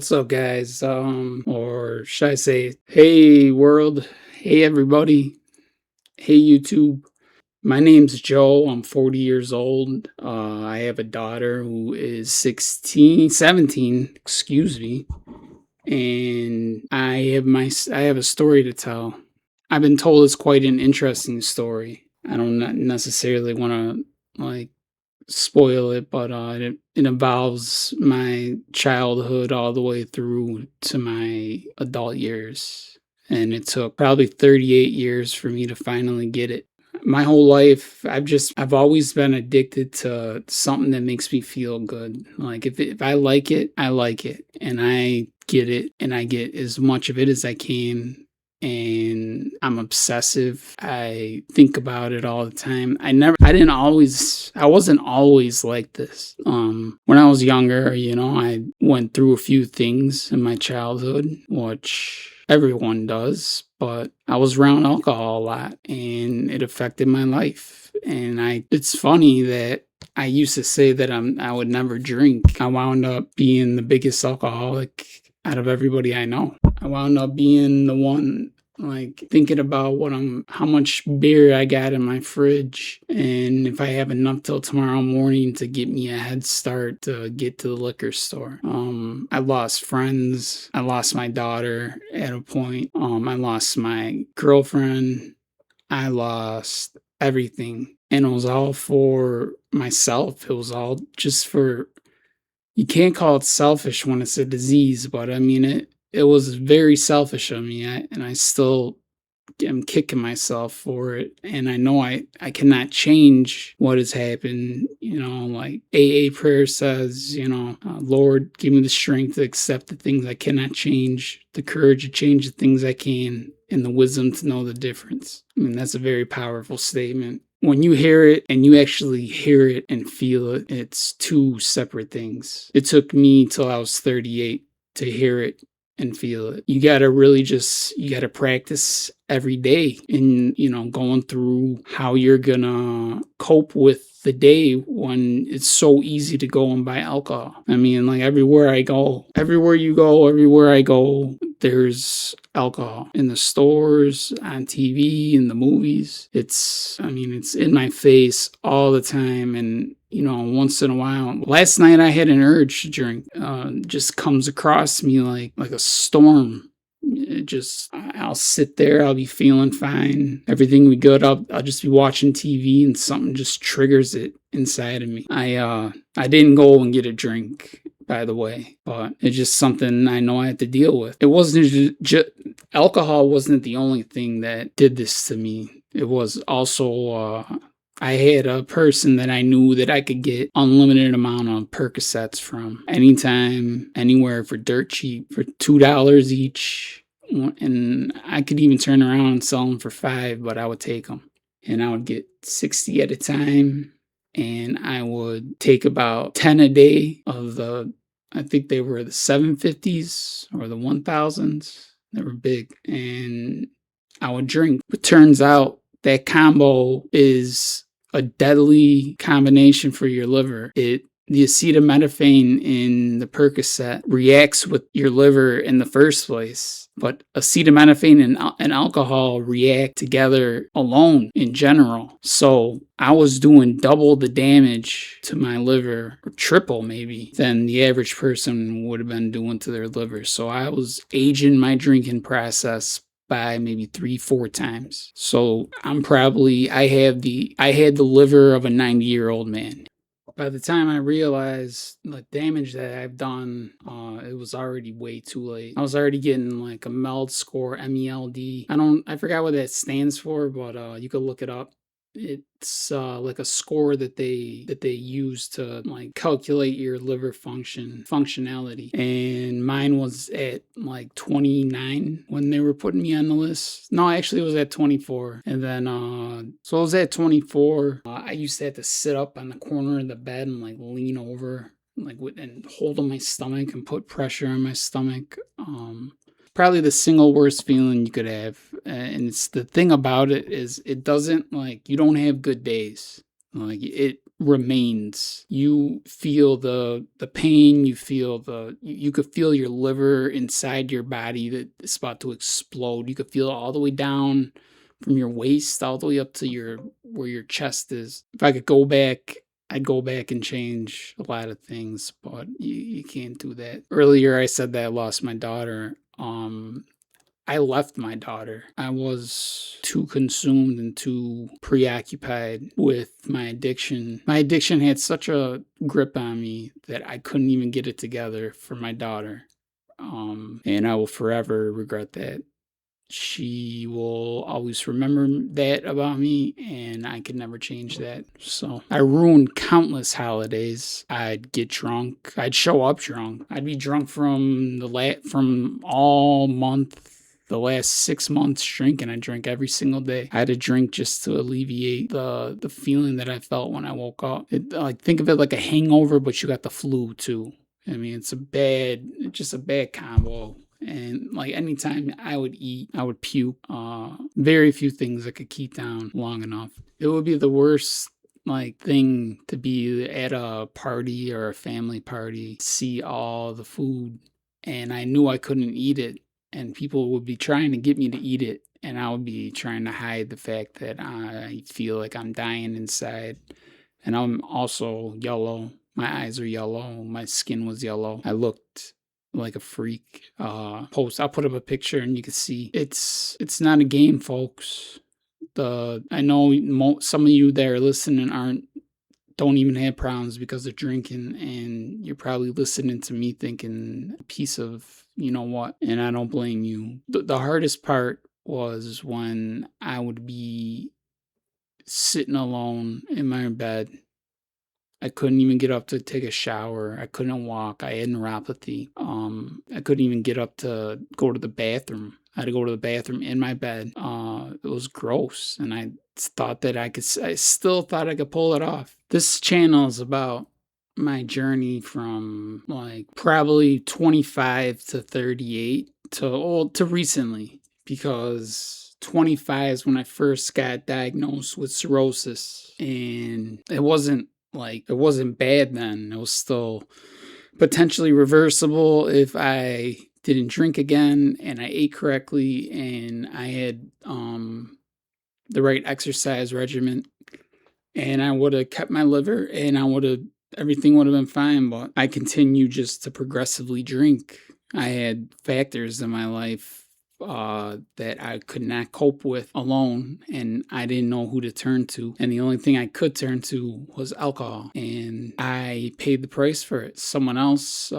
What's up, guys? Or should I say, hey world, hey everybody, hey YouTube. My name's Joe. I'm 40 years old. I have a daughter who is 17, excuse me, and I have a story to tell. I've been told it's quite an interesting story. I don't not necessarily want to spoil it, but it involves my childhood all the way through to my adult years. And it took probably 38 years for me to finally get it. My whole life, I've always been addicted to something that makes me feel good. Like if I like it, I like it, and I get it, and I get as much of it as I can, and I'm obsessive. I think about it all the time. I wasn't always like this. When I was younger, I went through a few things in my childhood, which everyone does, but I was around alcohol a lot and it affected my life. And it's funny that I used to say that I would never drink. I wound up being the biggest alcoholic out of everybody I know. I wound up being the one like thinking about how much beer I got in my fridge and if I have enough till tomorrow morning to get me a head start to get to the liquor store. I lost friends. I lost my daughter at a point. I lost my girlfriend. I lost everything. And it was all for myself. It was all just for, you can't call it selfish when it's a disease, but I mean, it was very selfish of me. And I still am kicking myself for it. And I know I cannot change what has happened. Like AA prayer says, Lord, give me the strength to accept the things I cannot change, the courage to change the things I can, and the wisdom to know the difference. I mean, that's a very powerful statement. When you hear it and you actually hear it and feel it, it's two separate things. It took me till I was 38 to hear it and feel it. You gotta practice every day in, going through how you're gonna cope with the day when it's so easy to go and buy alcohol. I mean, like everywhere I go, there's alcohol in the stores, on TV, in the movies. It's in my face all the time. And once in a while, last night I had an urge to drink. Just comes across me like a storm. I'll sit there, I'll be feeling fine, everything will be good. I'll just be watching TV and something just triggers it inside of me. I didn't go and get a drink, by the way, but it's just something I know I have to deal with. It wasn't just alcohol wasn't the only thing that did this to me. It was also I had a person that I knew that I could get unlimited amount of Percocets from anytime, anywhere for dirt cheap, for $2 each. And I could even turn around and sell them for $5, but I would take them. And I would get 60 at a time. And I would take about 10 a day of I think they were the 750s or the 1000s. They were big. And I would drink. It turns out that combo is a deadly combination for your liver. The acetaminophen in the Percocet reacts with your liver in the first place, but acetaminophen and alcohol react together alone in general. So I was doing double the damage to my liver, or triple maybe, than the average person would have been doing to their liver. So I was aging my drinking process by maybe 3-4 times. So I had the liver of a 90-year-old man. By the time I realized the damage that I've done, it was already way too late. I was already getting like a MELD score, MELD. I forgot what that stands for, but you could look it up. It's like a score that they use to like calculate your liver functionality. And mine was at like 29 when they were putting me on the list. No, actually it was at 24. And then so I was at 24. I used to have to sit up on the corner of the bed and like lean over and hold on my stomach and put pressure on my stomach. Probably the single worst feeling you could have. And it's the thing about it is it doesn't you don't have good days. Like remains. You feel the pain, you could feel your liver inside your body that is about to explode. You could feel it all the way down from your waist all the way up to where your chest is. If I could go back, I'd go back and change a lot of things, but you can't do that. Earlier I said that I lost my daughter. I left my daughter. I was too consumed and too preoccupied with my addiction. My addiction had such a grip on me that I couldn't even get it together for my daughter. And I will forever regret that. She will always remember that about me, and I could never change that. So I ruined countless holidays. I'd get drunk. I'd show up drunk. I'd be drunk from all month. The last 6 months drinking, I drank every single day. I had to drink just to alleviate the feeling that I felt when I woke up. Think of it like a hangover, but you got the flu too. I mean, it's just a bad combo. And like anytime I would eat, I would puke. Very few things I could keep down long enough. It would be the worst thing to be at a party or a family party, see all the food, and I knew I couldn't eat it, and people would be trying to get me to eat it, and I would be trying to hide the fact that I feel like I'm dying inside. And I'm also yellow. My eyes are yellow. My skin was yellow. I looked like a freak. I'll put up a picture and you can see it's not a game, folks. I know some of you that are listening don't even have problems because they're drinking, and you're probably listening to me thinking a piece of you know what, and I don't blame you. The hardest part was when I would be sitting alone in my bed. I couldn't even get up to take a shower. I couldn't walk. I had neuropathy. I couldn't even get up to go to the bathroom. I had to go to the bathroom in my bed. It was gross, and I still thought I could pull it off. This channel is about my journey from probably 25 to 38 to recently, because 25 is when I first got diagnosed with cirrhosis, and it wasn't bad then. It was still potentially reversible if I didn't drink again and I ate correctly and I had the right exercise regimen, and I would have kept my liver and everything would have been fine. But I continued just to progressively drink. I had factors in my life that I could not cope with alone, and I didn't know who to turn to. And the only thing I could turn to was alcohol, and I paid the price for it. Someone else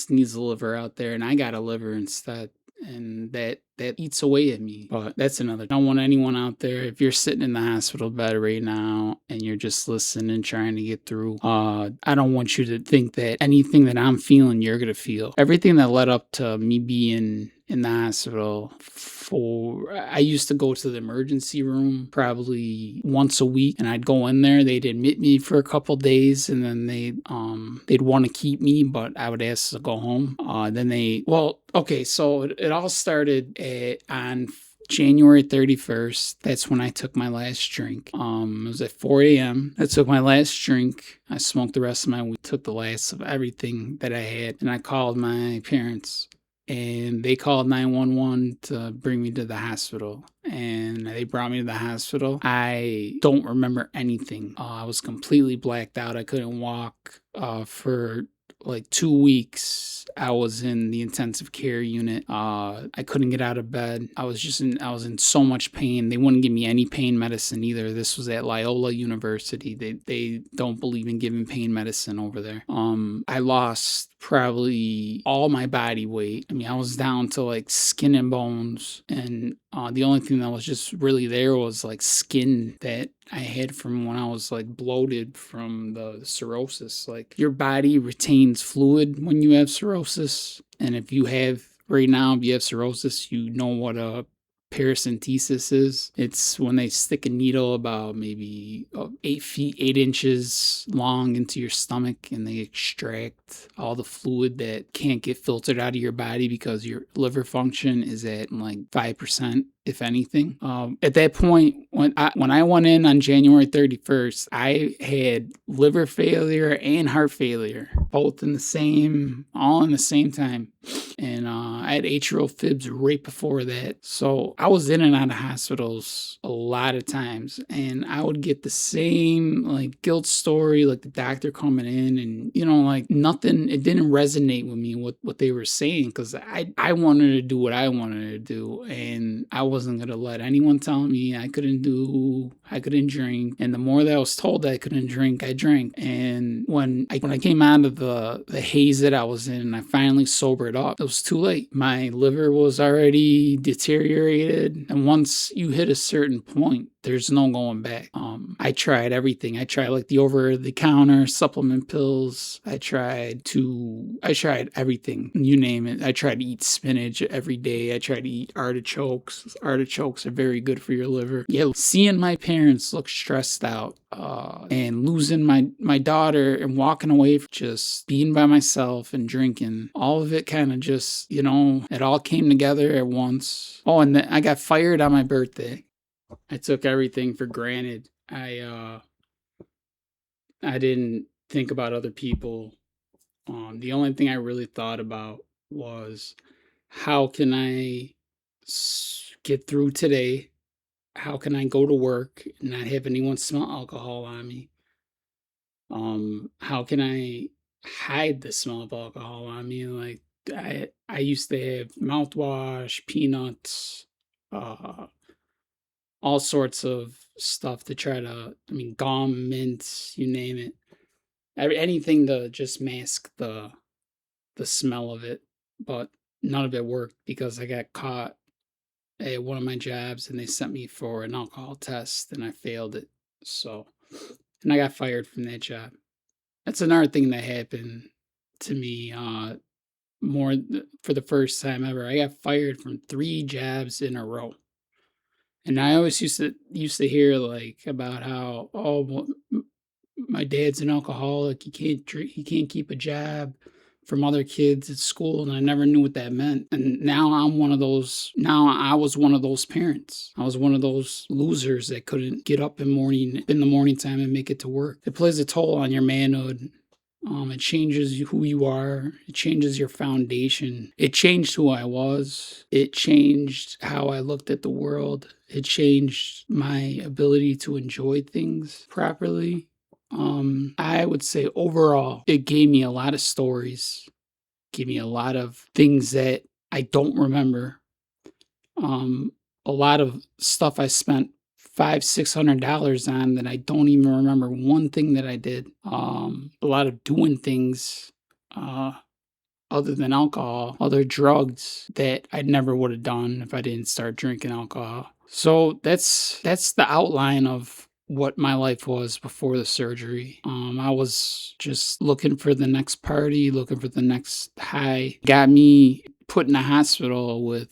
needs a liver out there, and I got a liver instead. And that eats away at me. But that's another. I don't want anyone out there, if you're sitting in the hospital bed right now and you're just listening, trying to get through, I don't want you to think that anything that I'm feeling, you're going to feel. Everything that led up to me being in the hospital, I used to go to the emergency room probably once a week, and I'd go in there. They'd admit me for a couple days, and then they'd want to keep me, but I would ask to go home. So it all started on January 31st. That's when I took my last drink. It was at 4 a.m. I took my last drink. I smoked the rest of my weed, took the last of everything that I had, and I called my parents. And they called 911 to bring me to the hospital. And they brought me to the hospital. I don't remember anything. I was completely blacked out. I couldn't walk for 2 weeks. I was in the intensive care unit. I couldn't get out of bed. I was in so much pain. They wouldn't give me any pain medicine either. This was at Loyola University. They don't believe in giving pain medicine over there. I lost probably all my body weight. I mean, I was down to skin and bones, and the only thing that was just really there was skin that I had from when I was bloated from the cirrhosis. Your body retains fluid when you have cirrhosis, and if you have cirrhosis, you know what a paracentesis is. It's when they stick a needle about maybe 8 inches long into your stomach, and they extract all the fluid that can't get filtered out of your body because your liver function is at 5%. if anything. At that point, when I went in on January 31st, I had liver failure and heart failure, both all in the same time. And I had atrial fibs right before that. So I was in and out of hospitals a lot of times. And I would get the same like guilt story, like the doctor coming in and, like nothing, it didn't resonate with me what they were saying because I wanted to do what I wanted to do. And I wasn't going to let anyone tell me I couldn't drink. And the more that I was told that I couldn't drink, I drank. And when I came out of the haze that I was in and I finally sobered up, it was too late. My liver was already deteriorated. And once you hit a certain point, there's no going back. I tried everything. I tried like the over-the-counter supplement pills. I tried everything. You name it. I tried to eat spinach every day. I tried to eat artichokes. Artichokes are very good for your liver. Yeah, seeing my parents look stressed out, and losing my daughter and walking away from just being by myself and drinking, all of it kind of just, it all came together at once. Oh, and then I got fired on my birthday. I took everything for granted. I didn't think about other people. The only thing I really thought about was how can I get through today? How can I go to work and not have anyone smell alcohol on me? How can I hide the smell of alcohol on me? Like I used to have mouthwash, peanuts, all sorts of stuff to try to, gum, mints, you name it. Anything to just mask the smell of it. But none of it worked because I got caught at one of my jobs and they sent me for an alcohol test and I failed it. So, and I got fired from that job. That's another thing that happened to me for the first time ever. I got fired from 3 jobs in a row. And I always used to hear like about how, my dad's an alcoholic. He can't drink, he can't keep a job from other kids at school, and I never knew what that meant. And now I was one of those parents. I was one of those losers that couldn't get up in the morning time and make it to work. It plays a toll on your manhood. It changes who you are. It changes your foundation. It changed who I was. It changed how I looked at the world. It changed my ability to enjoy things properly. I would say overall, it gave me a lot of stories, gave me a lot of things that I don't remember. A lot of stuff I spent $500-$600 on that I don't even remember one thing that I did. A lot of doing things, other than alcohol, other drugs that I never would have done if I didn't start drinking alcohol. So that's the outline of what my life was before the surgery. I was just looking for the next party, looking for the next high. Got me put in a hospital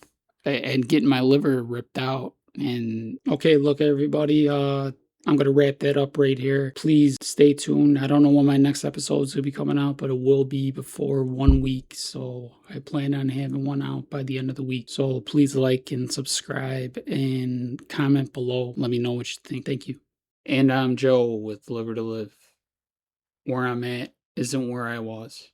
and getting my liver ripped out. And okay, look, everybody, I'm going to wrap that up right here. Please stay tuned. I don't know when my next episodes will be coming out, but it will be before 1 week. So I plan on having one out by the end of the week. So please like and subscribe and comment below. Let me know what you think. Thank you. And I'm Joe with Liver to Live. Where I'm at isn't where I was.